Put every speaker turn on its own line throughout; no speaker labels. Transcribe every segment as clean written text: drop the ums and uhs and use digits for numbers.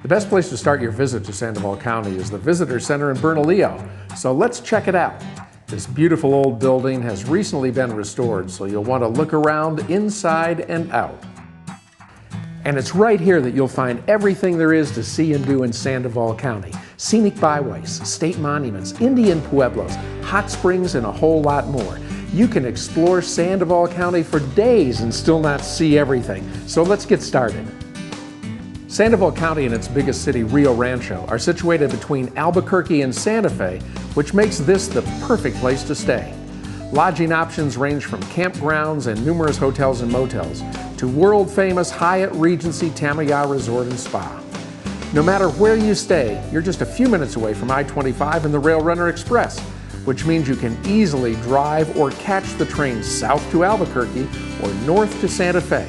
The best place to start your visit to Sandoval County is the Visitor Center in Bernalillo, so let's check it out. This beautiful old building has recently been restored, so you'll want to look around inside and out. And it's right here that you'll find everything there is to see and do in Sandoval County. Scenic byways, state monuments, Indian pueblos, hot springs, and a whole lot more. You can explore Sandoval County for days and still not see everything, so let's get started. Sandoval County and its biggest city, Rio Rancho, are situated between Albuquerque and Santa Fe, which makes this the perfect place to stay. Lodging options range from campgrounds and numerous hotels and motels to world-famous Hyatt Regency Tamaya Resort and Spa. No matter where you stay, you're just a few minutes away from I-25 and the Rail Runner Express, which means you can easily drive or catch the train south to Albuquerque or north to Santa Fe.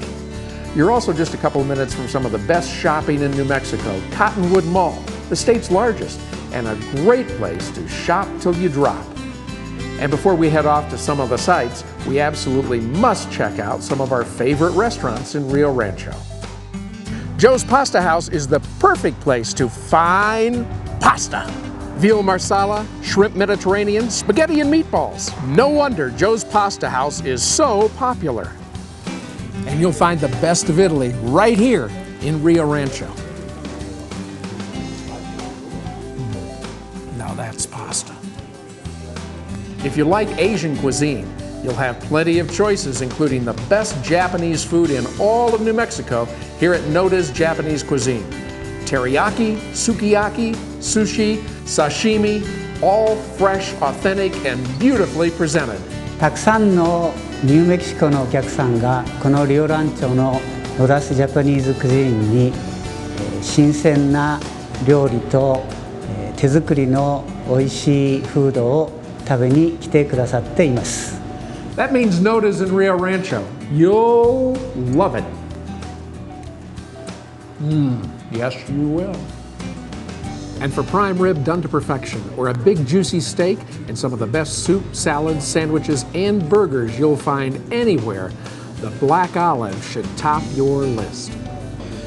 You're also just a couple of minutes from some of the best shopping in New Mexico, Cottonwood Mall, the state's largest, and a great place to shop till you drop. And before we head off to some of the sights, we absolutely must check out some of our favorite restaurants in Rio Rancho. Joe's Pasta House is the perfect place to find pasta. Veal marsala, shrimp Mediterranean, spaghetti and meatballs. No wonder Joe's Pasta House is so popular. And you'll find the best of Italy right here in Rio Rancho. Now that's pasta. If you like Asian cuisine, you'll have plenty of choices, including the best Japanese food in all of New Mexico here at Noda's Japanese Cuisine. Teriyaki, sukiyaki, sushi, sashimi, all fresh, authentic, and beautifully presented.
たくさんのニューメキシコのお客さんがこのリオランチョのノダスジャパニーズクジーンに新鮮な料理と手作りの美味しいフードを食べに来てくださっています。
That means Noda's in Rio Rancho. You'll love it. Yes, you will. And for prime rib done to perfection, or a big juicy steak, and some of the best soup, salads, sandwiches, and burgers you'll find anywhere, the Black Olive should top your list.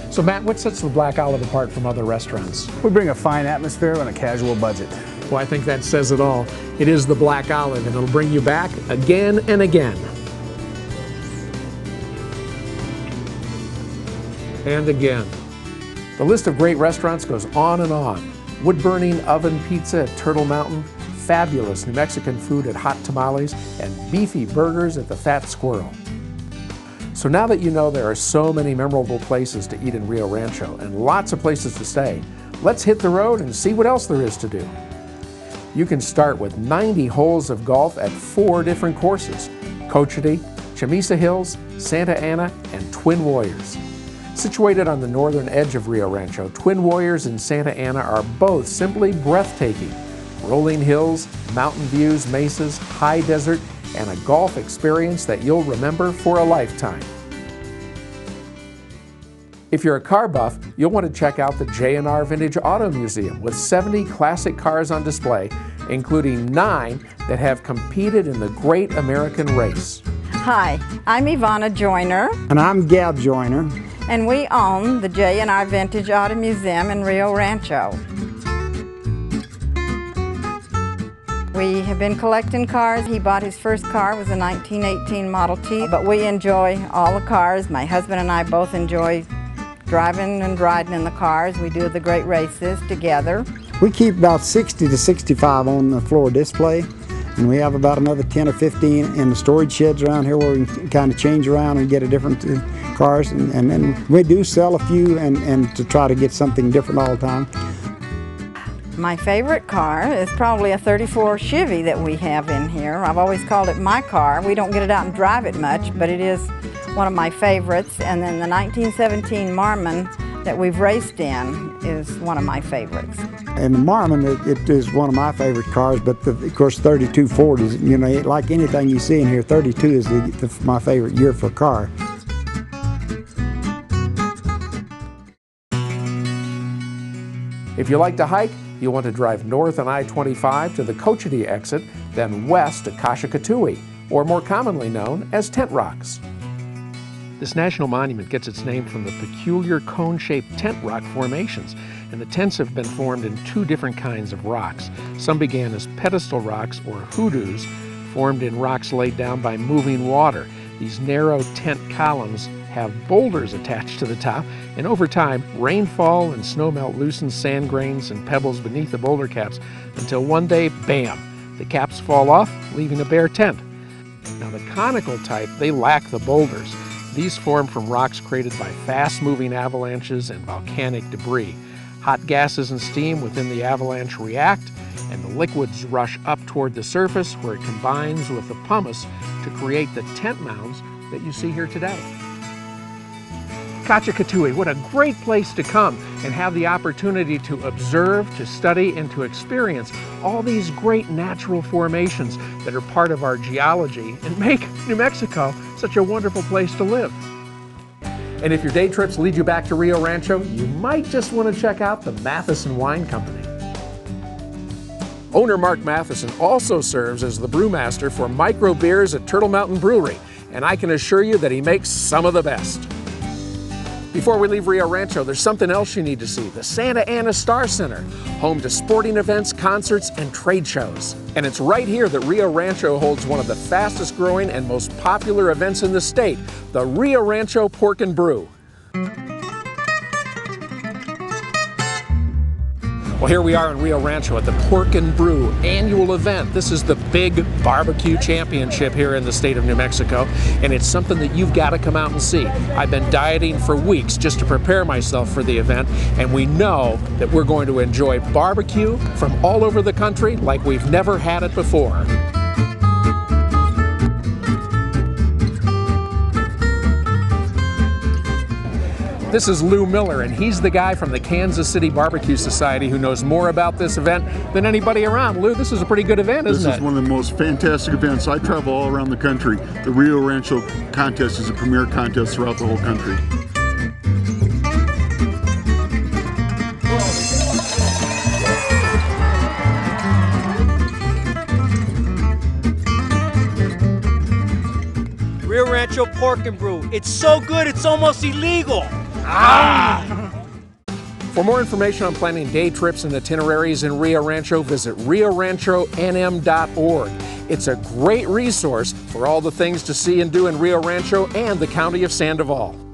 So Matt, what sets the Black Olive apart from other restaurants?
We bring a fine atmosphere on a casual budget.
Well, I think that says it all. It is the Black Olive, and it'll bring you back again and again. And again. The list of great restaurants goes on and on. Wood-burning oven pizza at Turtle Mountain, fabulous New Mexican food at Hot Tamales, and beefy burgers at the Fat Squirrel. So now that you know there are so many memorable places to eat in Rio Rancho and lots of places to stay, let's hit the road and see what else there is to do. You can start with 90 holes of golf at 4 different courses: Cochiti, Chamisa Hills, Santa Ana, and Twin Warriors. Situated on the northern edge of Rio Rancho, Twin Warriors and Santa Ana are both simply breathtaking. Rolling hills, mountain views, mesas, high desert, and a golf experience that you'll remember for a lifetime. If you're a car buff, you'll want to check out the J&R Vintage Auto Museum with 70 classic cars on display, including 9 that have competed in the Great American Race.
Hi, I'm Ivana Joyner.
And I'm Gab Joyner.
And we own the J&R Vintage Auto Museum in Rio Rancho. We have been collecting cars. He bought his first car, was a 1918 Model T, but we enjoy all the cars. My husband and I both enjoy driving and riding in the cars. We do the great races together.
We keep about 60 to 65 on the floor display, and we have about another 10 or 15 in the storage sheds around here where we can kind of change around and get a different cars, and then we do sell a few and to try to get something different all the time.
My favorite car is probably a 34 Chevy that we have in here. I've always called it my car. We don't get it out and drive it much, but it is one of my favorites. And then the 1917 Marmon that we've raced in is one of my favorites.
And the Marmon, it is one of my favorite cars, but of course 32 Ford is, you know, like anything you see in here, 32 is my favorite year for a car.
If you like to hike, you'll want to drive north on I-25 to the Cochiti exit, then west to Kashakatui, or more commonly known as Tent Rocks. This national monument gets its name from the peculiar cone-shaped tent rock formations. and the tents have been formed in two different kinds of rocks. Some began as pedestal rocks, or hoodoos, formed in rocks laid down by moving water. These narrow tent columns have boulders attached to the top, and over time, rainfall and snowmelt loosens sand grains and pebbles beneath the boulder caps until one day, bam, the caps fall off, leaving a bare tent. Now the conical type, they lack the boulders. These form from rocks created by fast-moving avalanches and volcanic debris. Hot gases and steam within the avalanche react, and the liquids rush up toward the surface where it combines with the pumice to create the tent mounds that you see here today. Kachakatui, what a great place to come and have the opportunity to observe, to study, and to experience all these great natural formations that are part of our geology and make New Mexico such a wonderful place to live. And if your day trips lead you back to Rio Rancho, you might just want to check out the Matheson Wine Company. Owner Mark Matheson also serves as the brewmaster for micro beers at Turtle Mountain Brewery, and I can assure you that he makes some of the best. Before we leave Rio Rancho, there's something else you need to see, the Santa Ana Star Center, home to sporting events, concerts, and trade shows. And it's right here that Rio Rancho holds one of the fastest growing and most popular events in the state, the Rio Rancho Pork and Brew. Well, here we are in Rio Rancho at the Pork and Brew annual event. This is the big barbecue championship here in the state of New Mexico, and it's something that you've got to come out and see. I've been dieting for weeks just to prepare myself for the event, and we know that we're going to enjoy barbecue from all over the country like we've never had it before. This is Lou Miller, and he's the guy from the Kansas City Barbecue Society who knows more about this event than anybody around. Lou, this is a pretty good event, isn't it?
This is one of the most fantastic events. I travel all around the country. The Rio Rancho contest is a premier contest throughout the whole country.
Rio Rancho Pork and Brew. It's so good, it's almost illegal.
For more information on planning day trips and itineraries in Rio Rancho, visit rioranchonm.org. It's a great resource for all the things to see and do in Rio Rancho and the county of Sandoval.